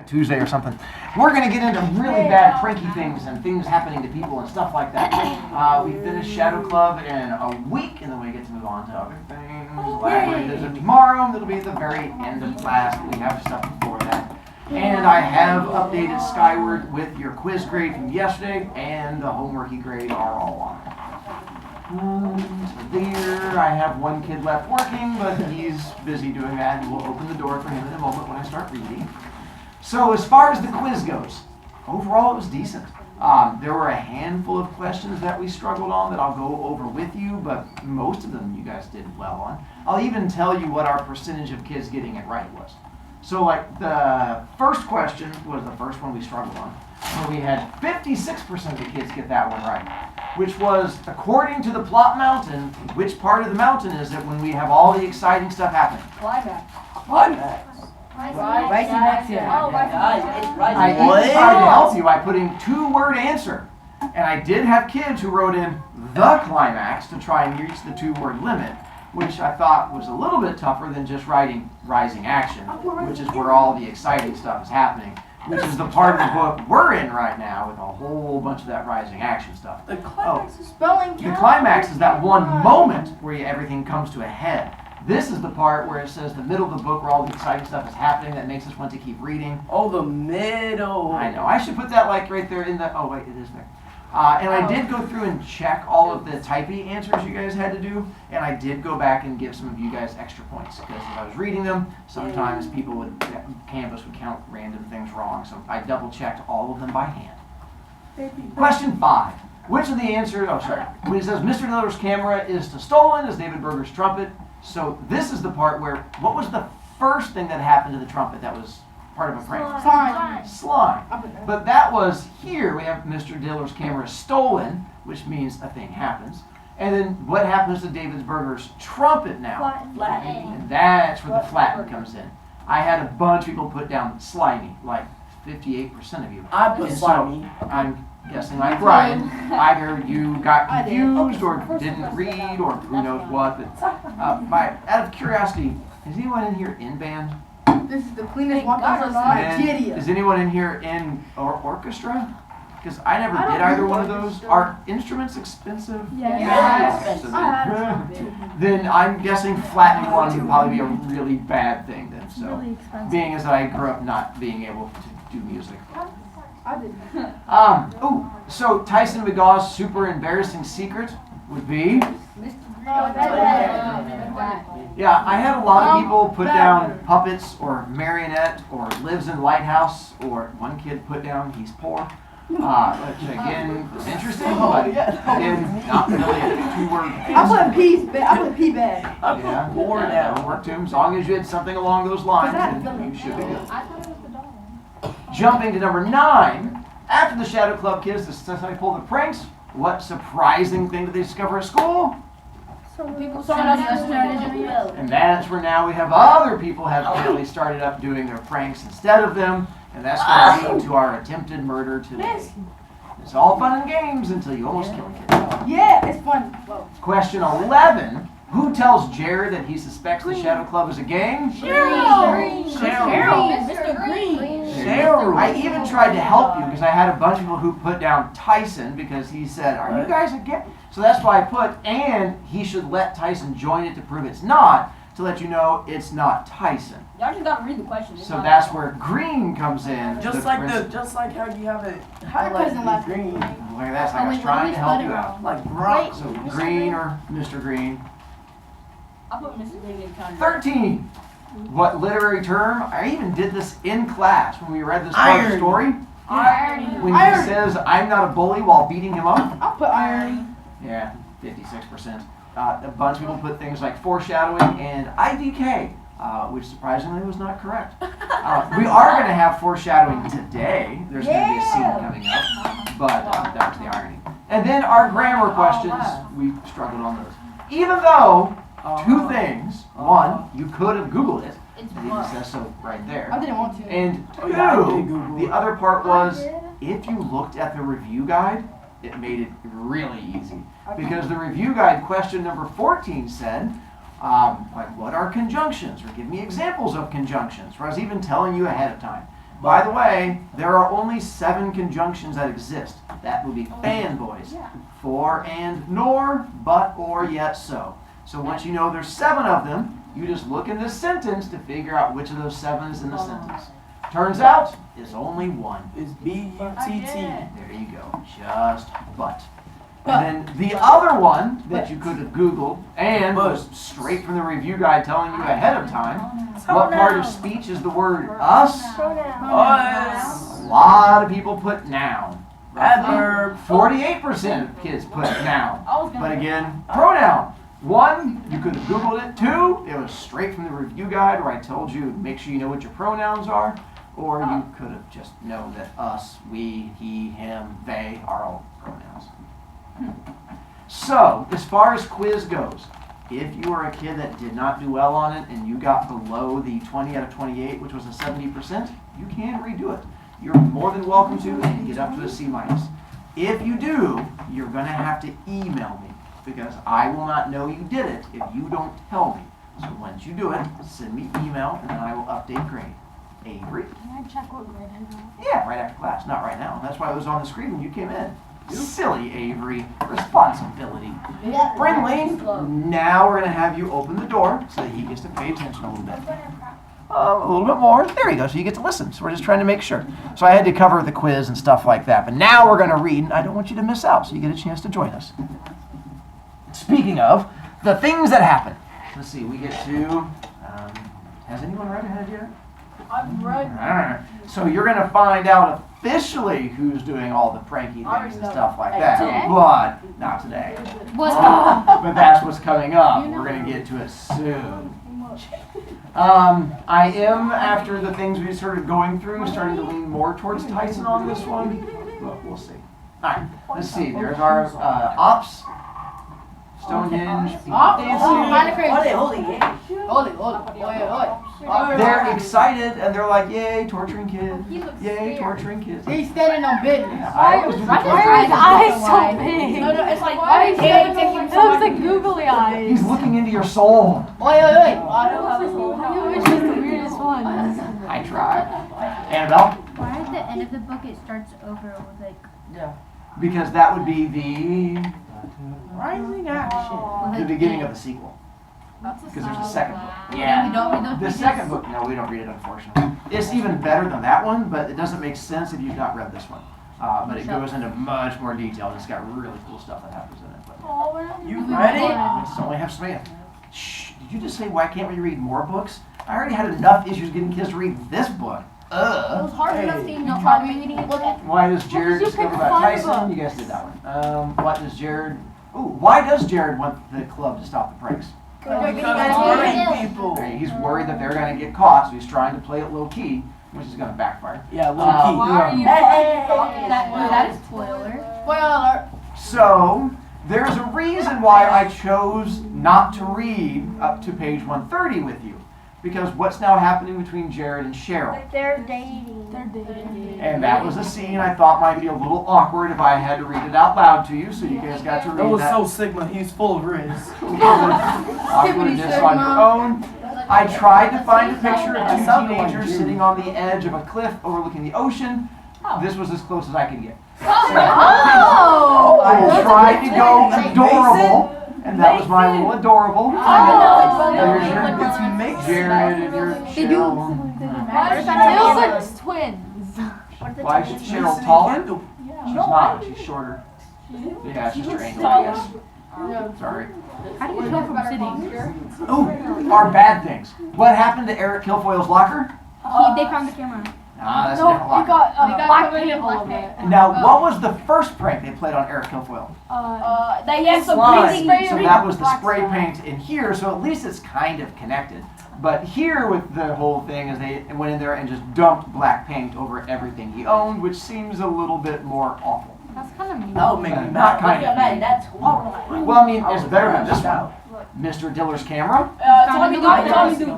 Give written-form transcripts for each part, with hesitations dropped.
Tuesday or something. We're going to get into really bad pranky things and things happening to people and stuff like that. We finished Shadow Club in a week, and then we get to move on to other things. Library visit tomorrow, and it'll be at the very end of class. We have stuff before that. And I have updated Skyward with your quiz grade from yesterday, and the homeworky grade are all on it. So there, I have one kid left working, but he's busy doing that, and we'll open the door for him in a moment when I start reading. So as far as the quiz goes, overall it was decent. There were a handful of questions that we struggled on that I'll go over with you, but most of them you guys did well on. I'll even tell you what our percentage of kids getting it right was. So like the first question was the first one we struggled on, where we had 56% of the kids get that one right, which was, according to the plot mountain, which part of the mountain is it when we have all the exciting stuff happening? Climax. Rising action. I even tried to help you by putting 2-word answer. And I did have kids who wrote in the climax to try and reach the 2-word limit, which I thought was a little bit tougher than just writing rising action, which is where all the exciting stuff is happening, which is the part of the book we're in right now with a whole bunch of that rising action stuff. The climax is The climax is that one moment where everything comes to a head. This is the part where it says the middle of the book where all the exciting stuff is happening that makes us want to keep reading. Oh, the middle. I know. I should put that like right there in the, oh wait, it is there. And I did go through and check all of the typey answers you guys had to do, and I did go back and give some of you guys extra points, because if I was reading them, sometimes people would, Canvas would count random things wrong, so I double checked all of them by hand. Question 5. Which of the answers, when it says Mr. Diller's camera is to stolen, is David Berger's trumpet. So this is the part where, what was the first thing that happened to the trumpet that was part of a prank? Slime. But that was here, we have Mr. Diller's camera stolen, which means a thing happens. And then what happens to David Berger's trumpet now? Flatten. And that's where the flatten comes in. I had a bunch of people put down slimy, like 58% of you. I put And slimy. So I'm guessing like Brian, either you got confused or didn't read or who knows what. But out of curiosity, is anyone in here in band? This is the cleanest one I've ever seen. Is anyone in here in orchestra? Because I never did either one of those. Are instruments expensive? Yes. So then I'm guessing flattening one would probably be a really bad thing then. So being as I grew up not being able to do music. So Tyson McGaw's super embarrassing secret would be? Yeah, I had a lot of people put down puppets or marionette or lives in lighthouse, or one kid put down he's poor. Which again is interesting, but again, not really a 2-word answer. I put pea bag. Yeah, poor that would work too. As long as you had something along those lines, then you should be good. Jumping to number 9, after the Shadow Club kids decided to pull the pranks, what surprising thing did they discover at school? And that's where now we have other people have apparently started up doing their pranks instead of them, and that's going to lead to our attempted murder today. It's all fun and games until you almost kill a kid. Yeah, it's fun. Question 11. Who tells Jared that he suspects the Shadow Club is a gang? Cheryl. Mr. Green. Cheryl. I even tried to help you because I had a bunch of people who put down Tyson because he said, are you guys a gang? So that's why I put, and he should let Tyson join it to prove it's not, to let you know it's not Tyson. Y'all just gotta read the question. So that's where Green comes in. Just like how you have it highlighted green. Look at that, so I was trying to help you out. Like rock. So Green or Mr. Green. I put Mr. Green in counter. 13. What literary term? I even did this in class when we read this part of the story. Irony. When he says, I'm not a bully while beating him up. I'll put irony. Yeah, 56%. A bunch of people put things like foreshadowing and IDK, which surprisingly was not correct. We are going to have foreshadowing today. There's going to be a scene coming up, but that was the irony. And then our grammar questions, we struggled on those. Even though, 2 things. 1, you could have Googled it. It even says so right there. I didn't want to. And 2, the other part was, if you looked at the review guide, it made it really easy. Because the review guide question number 14 said, like, what are conjunctions? Or give me examples of conjunctions. Where I was even telling you ahead of time. By the way, there are only 7 conjunctions that exist. That would be fanboys. For and nor, but, or, yet, so. So once you know there's 7 of them, you just look in this sentence to figure out which of those 7 is in the sentence. Turns out, it's only one. It's B-U-T-T. There you go. Just but. And then the other one that you could have Googled and was straight from the review guide telling you ahead of time, what part of speech is the word us? Us. A lot of people put noun. Adverb. 48% of kids put noun. But again, pronoun. 1, you could have Googled it. 2, it was straight from the review guide where I told you make sure you know what your pronouns are. Or you could have just known that us, we, he, him, they are all pronouns. So, as far as quiz goes, if you are a kid that did not do well on it and you got below the 20 out of 28, which was a 70%, you can redo it. You're more than welcome to and get up to a C-. If you do, you're going to have to email me because I will not know you did it if you don't tell me. So once you do it, send me email and then I will update grade. Avery? Can I check what grade I got? Yeah, right after class, not right now. That's why it was on the screen when you came in. Silly Avery, responsibility. Brinley, now we're going to have you open the door so that he gets to pay attention a little bit. A little bit more. There you go, so you get to listen. So we're just trying to make sure. So I had to cover the quiz and stuff like that. But now we're going to read, and I don't want you to miss out, so you get a chance to join us. Speaking of, the things that happen. Let's see, we get to, has anyone read ahead yet? I've read. Alright, so you're going to find out officially who's doing all the pranky things and stuff like that. Today? But not today. But that's what's coming up. We're going to get to it soon. I am, after the things we started going through, starting to lean more towards Tyson on this one. But we'll see. Alright, let's see. There's our ops. Stonehenge. They're excited and they're like, yay, torturing kids. Yay, torturing kids. He's standing on business. I always do the Why torturing are his kids. eyes so big? No, it's like Why is hey, it taking looks like googly eyes? He's looking into your soul. It's just the weirdest one. I try. Annabelle? Why at the end of the book it starts over with like Because that would be the Rising action. the beginning of the sequel. Because there's a second book. we Yeah. don't The second book, no, we don't read it, unfortunately. It's even better than that one, but it doesn't make sense if you've not read this one. But it goes into much more detail, and it's got really cool stuff that happens in it. But You ready? it's only half Samantha. Shh, did you just say, why can't we read more books? I already had enough issues getting kids to read this book. hard enough Hey. to not try reading it. Why does Jared you discover pick about fun Tyson? book? You guys did that one. What does Jared... Ooh, why does Jared want the club to stop the pranks? Because hurting people. Okay, he's worried that they're going to get caught, so he's trying to play it low-key, which is going to backfire. Yeah, low Why are key. you That is spoiler. Spoiler. So, there's a reason why I chose not to read up to page 130 with you. Because what's now happening between Jared and Cheryl? They're dating. And that was a scene I thought might be a little awkward if I had to read it out loud to you, so you guys got to read That was that. so Sigma, he's full of riz. Awkwardness on your own. I tried to find a picture of two Sounded like teenagers you. sitting on the edge of a cliff overlooking the ocean. This was as close as I could get. Oh! I tried to go adorable, and that was my little adorable. There's your It's makes Jared and your Cheryl. Tails twins. Why is Cheryl taller? She's not. She's shorter. Yeah, she's your angel, I guess. Sorry. How do you tell from sitting? Ooh, our bad things. What happened to Eric Kilfoyle's locker? They found the camera. Ah, that's a different locker. Black paint all over it. Now, what was the first prank they played on Eric Kilfoyle? They had some Slime. pretty So that was the spray paint in here, so at least it's kind of connected. But here with the whole thing is they went in there and just dumped black paint over everything he owned, which seems a little bit more awful. That's kind of mean. That would make me Not mad. kind of. Man, that's horrible. Well, I mean, it's better than this one. Mr. Diller's camera. Tommy Dude.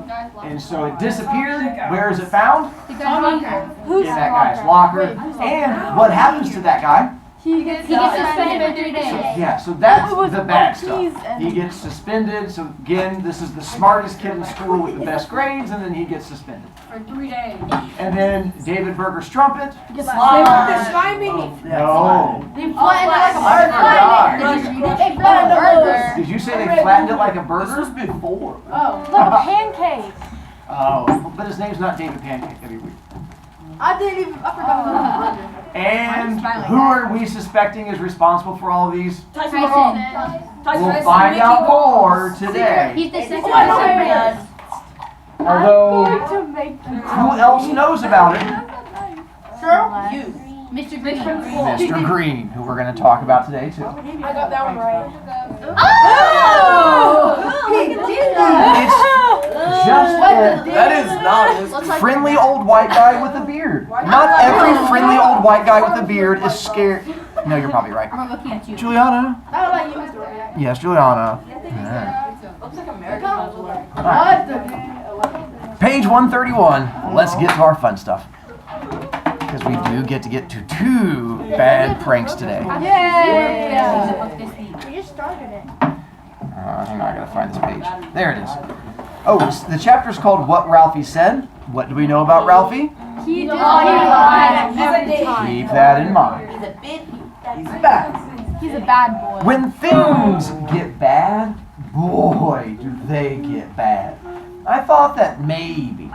And so it disappeared. Where is it found? The guy's locker. In that guy's locker. And what happens to that guy He gets suspended for 3 days. Yeah, so that's It was the bad OTs stuff. and- He gets suspended, so again, this is the smartest kid in school with the best grades, and then he gets suspended. For 3 days. And then David Berger's trumpet. They Slide. put the slime in it. No. They flattened it like a I burger. They flattened a burger. Did you say they flattened it like a This burger? was before. Oh. Like a pancake. Oh, but his name's not David Pancake every week. I forgot who And who are we suspecting is responsible for all of these? Tyson. We'll find out more today. He's the second Oh, one. Although, to make them. who else knows about it? Sure. You. Mr. Green. Mr. Green, who we're going to talk about today too. I got that one right. Oh! He did It's just That is not his. a friendly old white guy with a beard. Not every friendly old white guy with a beard is scared. No, you're probably right. I'm looking at you. Juliana? I don't like you, Mr. Right. Yes, Juliana. Yeah. Looks like American. What the? Page 131. Let's get to our fun stuff. Because we do get to 2 bad pranks today. Yay! We just started it. Hang on, I gotta find this page. There it is. Oh, the chapter's called What Ralphie Said. What do we know about Ralphie? He lied every time. Keep that in mind. He's back. He's a bad boy. When things get bad, boy, do they get bad. I thought that maybe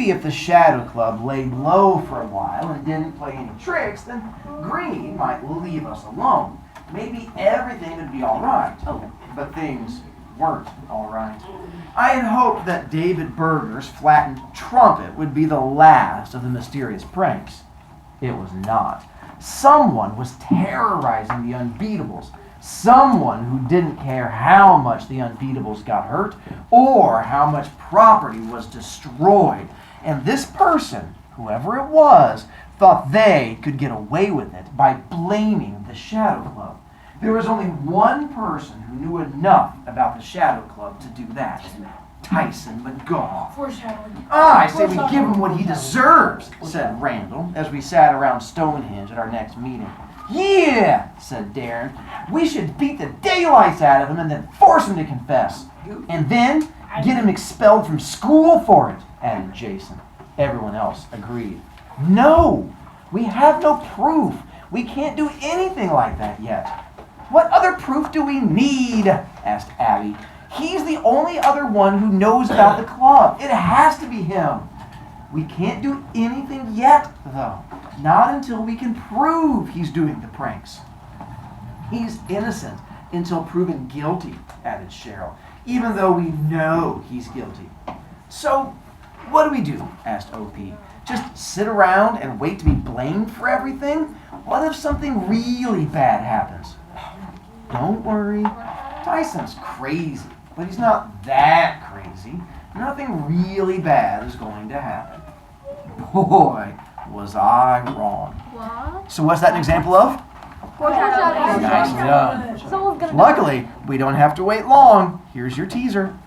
if the Shadow Club laid low for a while and didn't play any tricks, then Green might leave us alone. Maybe everything would be alright. But things weren't alright. I had hoped that David Berger's flattened trumpet would be the last of the mysterious pranks. It was not. Someone was terrorizing the Unbeatables. Someone who didn't care how much the Unbeatables got hurt or how much property was destroyed. And this person, whoever it was, thought they could get away with it by blaming the Shadow Club. There was only one person who knew enough about the Shadow Club to do that. Tyson McGaw. Foreshadowing. I say we give him what he deserves, said Randall, as we sat around Stonehenge at our next meeting. Yeah, said Darren. We should beat the daylights out of him and then force him to confess. And then get him expelled from school for it, added Jason. Everyone else agreed. No, we have no proof. We can't do anything like that yet. What other proof do we need? Asked Abby. He's the only other one who knows about the club. It has to be him. We can't do anything yet, though. Not until we can prove he's doing the pranks. He's innocent until proven guilty, added Cheryl, even though we know he's guilty. So, what do we do? Asked OP. Just sit around and wait to be blamed for everything? What if something really bad happens? Don't worry. Tyson's crazy, but he's not that crazy. Nothing really bad is going to happen. Boy, was I wrong. What? So what's that an example of? Foreshadowing. Nicely done. Someone's gonna Luckily, we don't have to wait long. Here's your teaser.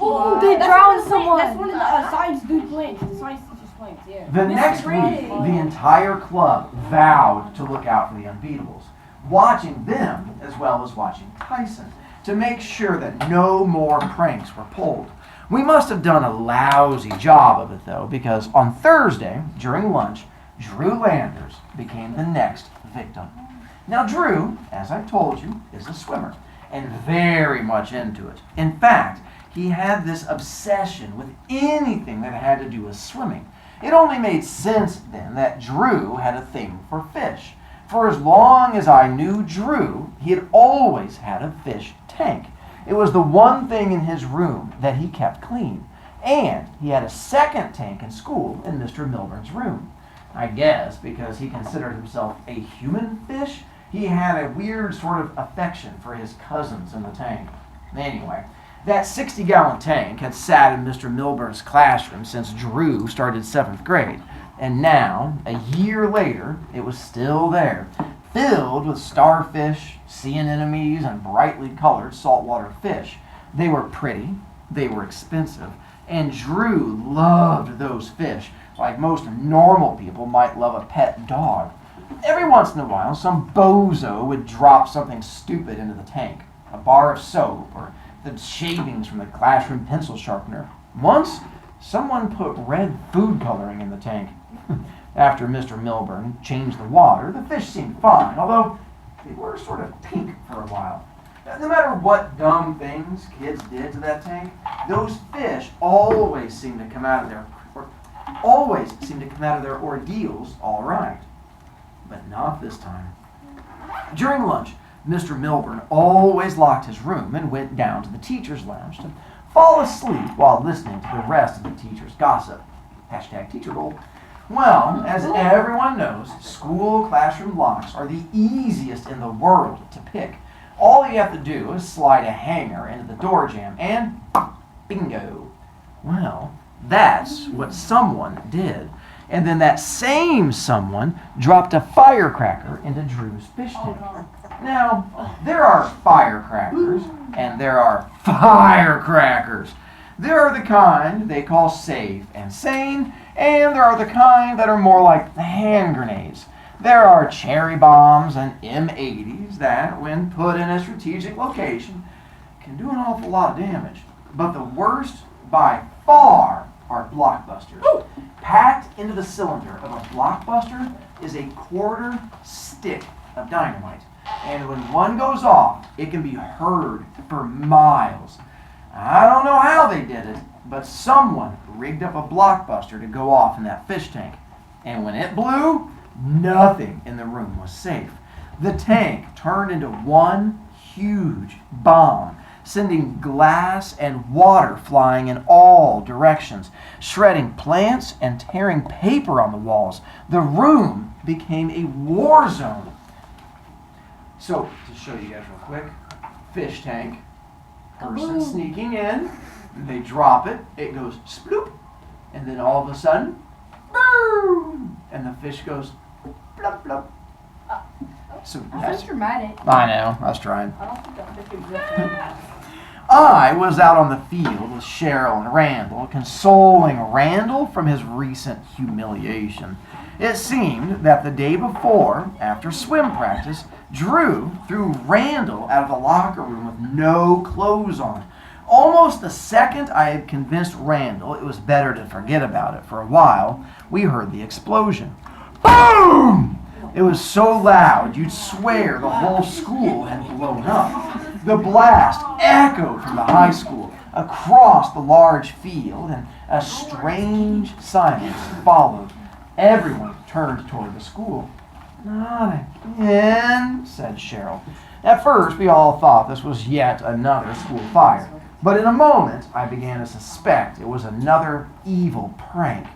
Oh, they drowned someone. That's one of the science dude plants. The science teacher's plants, yeah. The next week, the entire club vowed to look out for the Unbeatables, watching them as well as watching Tyson, to make sure that no more pranks were pulled. We must have done a lousy job of it, though, because on Thursday, during lunch, Drew Landers became the next victim. Now, Drew, as I told you, is a swimmer, and very much into it. In fact, he had this obsession with anything that had to do with swimming. It only made sense then that Drew had a thing for fish. For as long as I knew Drew, he had always had a fish tank. It was the one thing in his room that he kept clean. And he had a second tank in school in Mr. Milburn's room. I guess because he considered himself a human fish, he had a weird sort of affection for his cousins in the tank. Anyway, that 60-gallon tank had sat in Mr. Milburn's classroom since Drew started 7th grade. And now, a year later, it was still there, filled with starfish, sea anemones, and brightly colored saltwater fish. They were pretty, they were expensive, and Drew loved those fish, like most normal people might love a pet dog. Every once in a while, some bozo would drop something stupid into the tank. A bar of soap or the shavings from the classroom pencil sharpener. Once, someone put red food coloring in the tank. After Mr. Milburn changed the water, the fish seemed fine, although they were sort of pink for a while. No matter what dumb things kids did to that tank, those fish always seemed to come out of their ordeals all right. But not this time. During lunch, Mr. Milburn always locked his room and went down to the teacher's lounge to fall asleep while listening to the rest of the teacher's gossip. Hashtag teacher roll. Well, as everyone knows, school classroom locks are the easiest in the world to pick. All you have to do is slide a hanger into the door jamb and bingo. Well, that's what someone did. And then that same someone dropped a firecracker into Drew's fish tank. Now, there are firecrackers and there are firecrackers. There are the kind they call safe and sane, and there are the kind that are more like hand grenades. There are cherry bombs and M80s that, when put in a strategic location, can do an awful lot of damage. But the worst, by far, are blockbusters. Packed into the cylinder of a blockbuster is a quarter stick of dynamite. And when one goes off, it can be heard for miles. I don't know how they did it, but someone rigged up a blockbuster to go off in that fish tank. And when it blew, nothing in the room was safe. The tank turned into one huge bomb, sending glass and water flying in all directions, shredding plants and tearing paper on the walls. The room became a war zone. So, to show you guys real quick, fish tank, person sneaking in, they drop it, it goes sploop, and then all of a sudden, boom, and the fish goes blub blub. So That's dramatic. I know, I was trying. I don't think that fish exists. I was out on the field with Cheryl and Randall, consoling Randall from his recent humiliation. It seemed that the day before, after swim practice, Drew threw Randall out of the locker room with no clothes on. Almost the second I had convinced Randall it was better to forget about it for a while, we heard the explosion. Boom! It was so loud you'd swear the whole school had blown up. The blast echoed from the high school across the large field, and a strange silence followed. Everyone turned toward the school. "Not again," said Cheryl. At first, we all thought this was yet another school fire, but in a moment, I began to suspect it was another evil prank.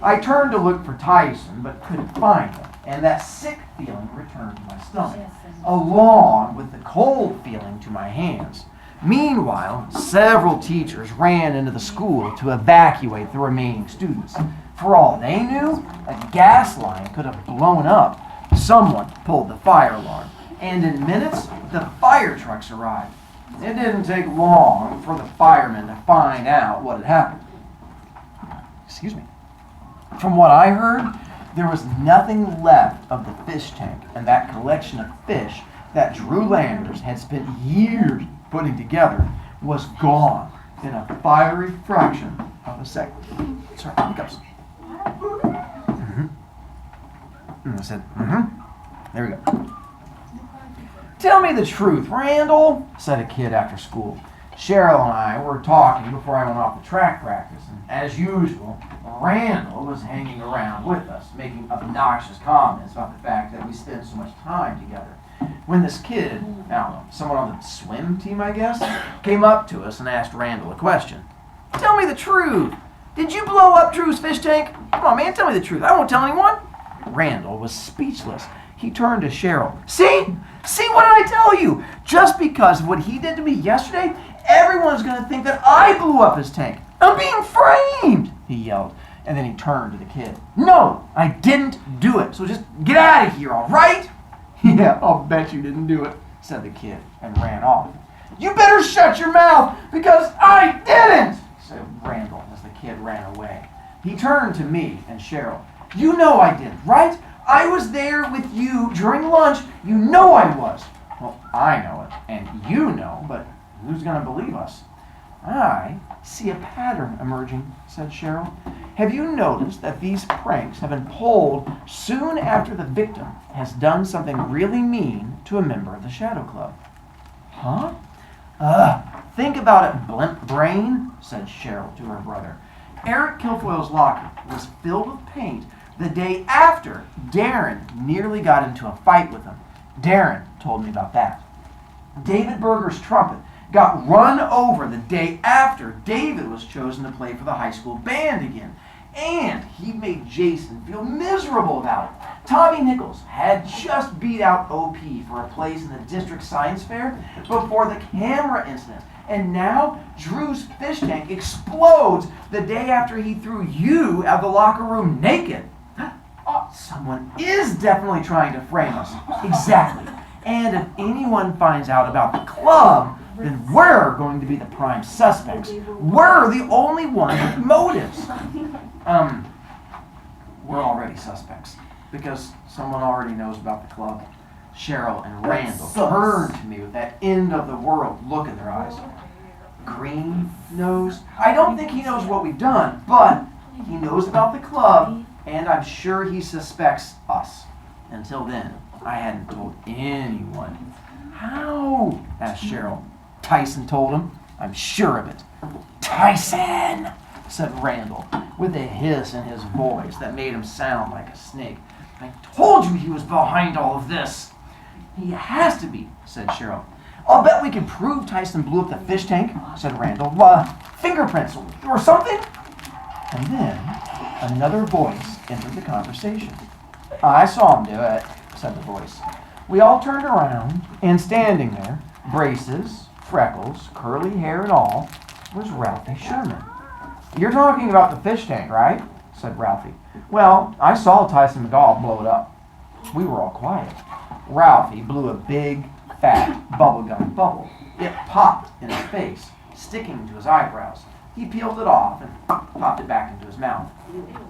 I turned to look for Tyson, but couldn't find him, and that sick feeling returned to my stomach, along with the cold feeling to my hands. Meanwhile, several teachers ran into the school to evacuate the remaining students. For all they knew, a gas line could have blown up. Someone pulled the fire alarm, and in minutes, the fire trucks arrived. It didn't take long for the firemen to find out what had happened. Excuse me. From what I heard, there was nothing left of the fish tank, and that collection of fish that Drew Landers had spent years putting together was gone in a fiery fraction of a second. Sorry, hiccups. I said, There we go. "Tell me the truth, Randall," said a kid after school. Cheryl and I were talking before I went off to track practice, and as usual, Randall was hanging around with us, making obnoxious comments about the fact that we spend so much time together. When this kid, I don't know, someone on the swim team, I guess, came up to us and asked Randall a question. "Tell me the truth. Did you blow up Drew's fish tank? Come on, man, tell me the truth. I won't tell anyone." Randall was speechless. He turned to Cheryl. See what did I tell you? Just because of what he did to me yesterday, everyone's going to think that I blew up his tank. I'm being framed," he yelled. And then he turned to the kid. "No, I didn't do it. So just get out of here, all right?" "Yeah, I'll bet you didn't do it," said the kid, and ran off. "You better shut your mouth, because I didn't," said Randall as the kid ran away. He turned to me and Cheryl. "You know I did, right? I was there with you during lunch. You know I was. Well, I know it, and you know, but who's going to believe us? I see a pattern emerging, said Cheryl. Have you noticed that these pranks have been pulled soon after the victim has done something really mean to a member of the Shadow Club? Huh? Think about it, blimp brain, said Cheryl to her brother. Eric Kilfoyle's locker was filled with paint the day after Darren nearly got into a fight with him. Darren told me about that. David Berger's trumpet got run over the day after David was chosen to play for the high school band again. And he made Jason feel miserable about it. Tommy Nichols had just beat out OP for a place in the district science fair before the camera incident. And now Drew's fish tank explodes the day after he threw you out of the locker room naked. Someone is definitely trying to frame us. Exactly. And if anyone finds out about the club, then we're going to be the prime suspects. We're the only ones with motives. We're already suspects because someone already knows about the club. Cheryl and Randall turned to me with that end of the world look in their eyes. Green knows? I don't think he knows what we've done, but he knows about the club, and I'm sure he suspects us. Until then, I hadn't told anyone. How? Asked Cheryl. Tyson told him. I'm sure of it. Tyson, said Randall, with a hiss in his voice that made him sound like a snake. I told you he was behind all of this. He has to be, said Cheryl. I'll bet we can prove Tyson blew up the fish tank, said Randall. Fingerprints or something? And then another voice entered the conversation. I saw him do it, said the voice. We all turned around, and standing there, braces, freckles, curly hair and all, was Ralphie Sherman. You're talking about the fish tank, right? Said Ralphie. Well, I saw Tyson McGall blow it up. We were all quiet. Ralphie blew a big, fat, bubblegum bubble. It popped in his face, sticking to his eyebrows. He peeled it off and popped it back into his mouth.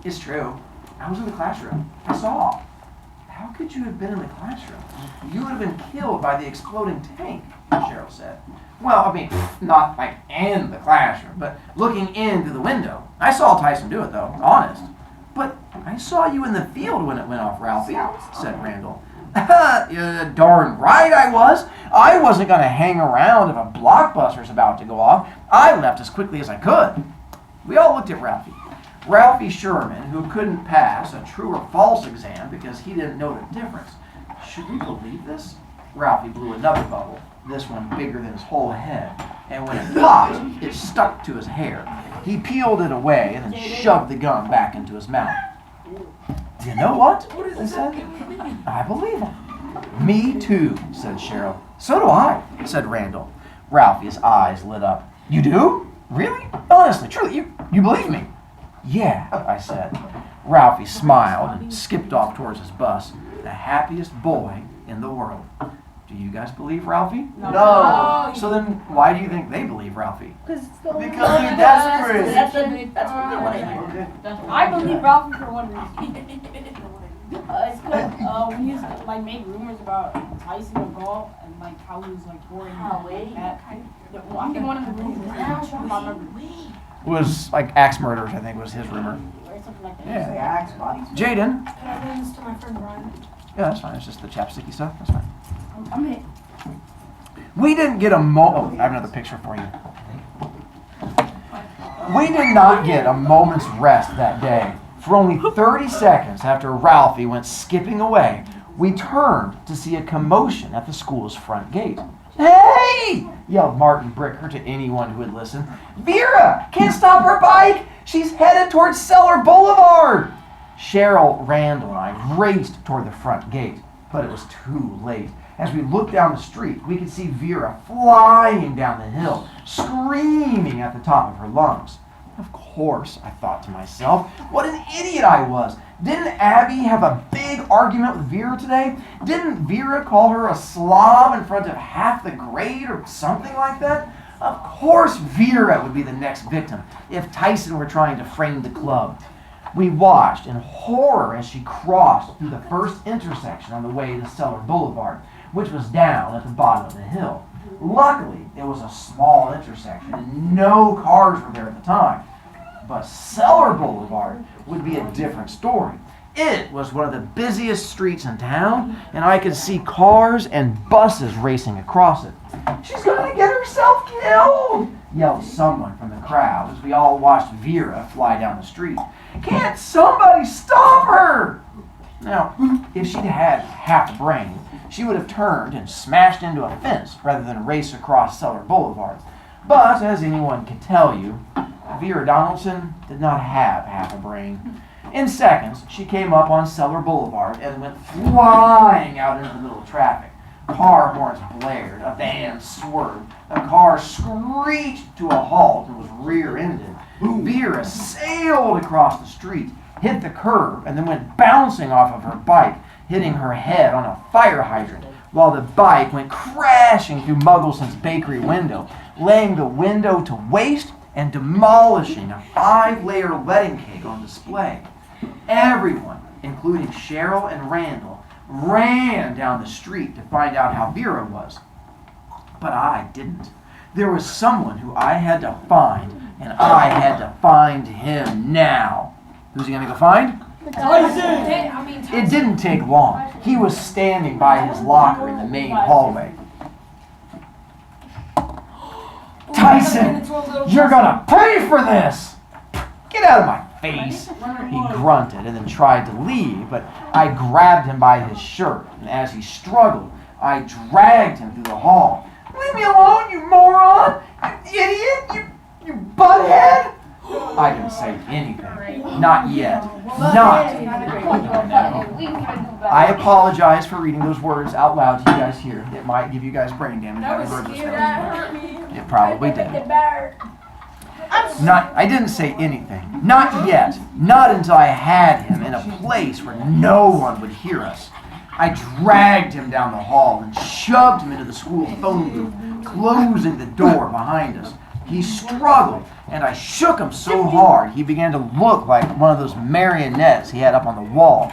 It's true. I was in the classroom. I saw. How could you have been in the classroom? You would have been killed by the exploding tank, Cheryl said. Well, I mean, not like in the classroom, but looking into the window. I saw Tyson do it, though, honest. But I saw you in the field when it went off, Ralphie, said Randall. Darn right I was. I wasn't going to hang around if a blockbuster's about to go off. I left as quickly as I could. We all looked at Ralphie. Ralphie Sherman, who couldn't pass a true or false exam because he didn't know the difference. Should we believe this? Ralphie blew another bubble, this one bigger than his whole head, and when it popped, it stuck to his hair. He peeled it away and then shoved the gum back into his mouth. You know what? They said. I believe him. Me too, said Cheryl. So do I, said Randall. Ralphie's eyes lit up. You do? Really? Honestly, truly, you believe me? Yeah, I said. Ralphie smiled and skipped off towards his bus, the happiest boy in the world. Do you guys believe Ralphie? No. So then why do you think they believe Ralphie? Because they're desperate. That's what they want to hear. I believe Ralphie for one reason. It's because when he's like made rumors about Tyson McGall and like how he was like touring at I think one of the rumors Was like axe murders, I think was his rumor. or something like that. Yeah. Axe bodies. Jaden. Can I bring this to my friend Ryan? Yeah, that's fine. It's just the chapsticky stuff. That's fine. I'm hit. We didn't get a oh, I have another picture for you. We did not get a moment's rest that day. For only 30 seconds after Ralphie went skipping away, we turned to see a commotion at the school's front gate. Hey! Yelled Martin Bricker to anyone who would listen. Vera! Can't stop her bike! She's headed towards Cellar Boulevard! Cheryl, Randall, and I raced toward the front gate, but it was too late. As we looked down the street, we could see Vera flying down the hill, screaming at the top of her lungs. Of course, I thought to myself, what an idiot I was. Didn't Abby have a big argument with Vera today? Didn't Vera call her a slob in front of half the grade or something like that? Of course Vera would be the next victim if Tyson were trying to frame the club. We watched in horror as she crossed through the first intersection on the way to Cellar Boulevard, which was down at the bottom of the hill. Luckily, it was a small intersection and no cars were there at the time. But Cellar Boulevard would be a different story. It was one of the busiest streets in town, and I could see cars and buses racing across it. "She's going to get herself killed!" yelled someone from the crowd as we all watched Vera fly down the street. "Can't somebody stop her?" Now, if she'd had half a brain, she would have turned and smashed into a fence rather than race across Cellar Boulevard. But, as anyone can tell you, Vera Donaldson did not have half a brain. In seconds, she came up on Cellar Boulevard and went flying out into the middle of traffic. Car horns blared, a van swerved, a car screeched to a halt and was rear-ended. Vera sailed across the street, hit the curb, and then went bouncing off of her bike, hitting her head on a fire hydrant, while the bike went crashing through Muggleson's bakery window, laying the window to waste and demolishing a 5-layer wedding cake on display. Everyone, including Cheryl and Randall, ran down the street to find out how Vera was. But I didn't. There was someone who I had to find, and I had to find him now. Who's he gonna go find? It didn't take long. He was standing by his locker in the main hallway. "Tyson, you're gonna pay for this! Get out of my face!" He grunted and then tried to leave, but I grabbed him by his shirt, and as he struggled, I dragged him through the hall. "Leave me alone, you moron! You idiot! You butthead!" I didn't say anything. Not yet. Not. I apologize for reading those words out loud to you guys here. It might give you guys brain damage. It probably did. I didn't say anything. Not yet. Not until I had him in a place where no one would hear us. I dragged him down the hall and shoved him into the school phone booth, closing the door behind us. He struggled, and I shook him so hard he began to look like one of those marionettes he had up on the wall.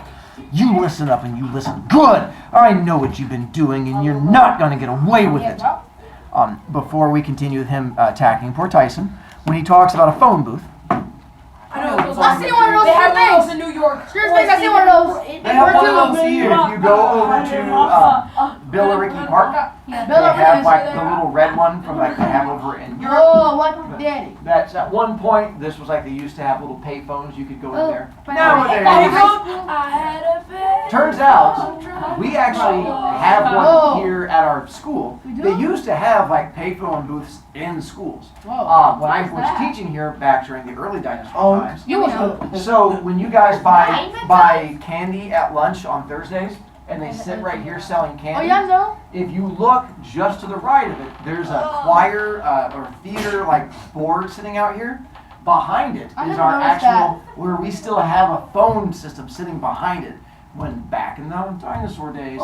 "You listen up and you listen good. I know what you've been doing, and you're not going to get away with it." Before we continue with him attacking poor Tyson, when he talks about a phone booth, I've seen one of those. They have one of those in New York. Seriously, I've seen one of those. they have one of those here. If you go over to Billericay Park, they have like the little red one from like they have over in Europe. Oh, what daddy? That's at one point. This was like they used to have little pay phones. You could go in there. Oh, Nowadays, turns out we actually have one here at our school. They used to have like payphone booths in schools. When I was teaching here back during the early dinosaur times. So when you guys buy candy at lunch on Thursdays, and they sit right here selling candy. If you look just to the right of it, there's a choir or theater like board sitting out here. Behind it is our actual, where we still have a phone system sitting behind it. When back in the dinosaur days,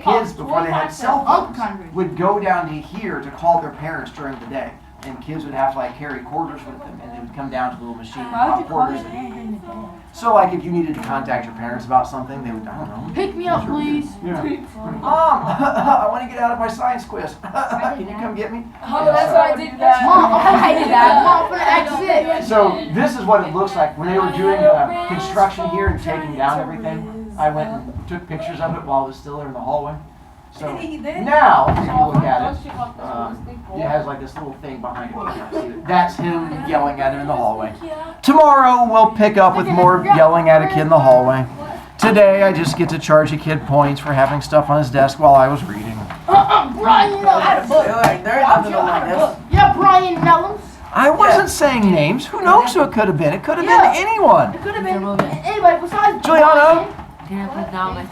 kids before they had cell phones would go down to here to call their parents during the day. And kids would have to like carry quarters with them, and they would come down to the little machine and pop quarters in. So like if you needed to contact your parents about something, they would, I don't know. Pick me up, please. Yeah. Mom, I want to get out of my science quiz. Can you come get me? Oh, that's why I did that. Mom, I did that. Mom, for the exit. So this is what it looks like when they were doing construction here and taking down everything. I went and took pictures of it while it was still there in the hallway. So now, if you look at it, it has like this little thing behind it. That's him yelling at him in the hallway. Tomorrow we'll pick up with more yelling at a kid in the hallway. Today I just get to charge a kid points for having stuff on his desk while I was reading. Brian Yeah, Brian Nellums. I wasn't saying names. Who knows who it could have been? It could have been anyone. It could have been anybody besides Juliana. Brian.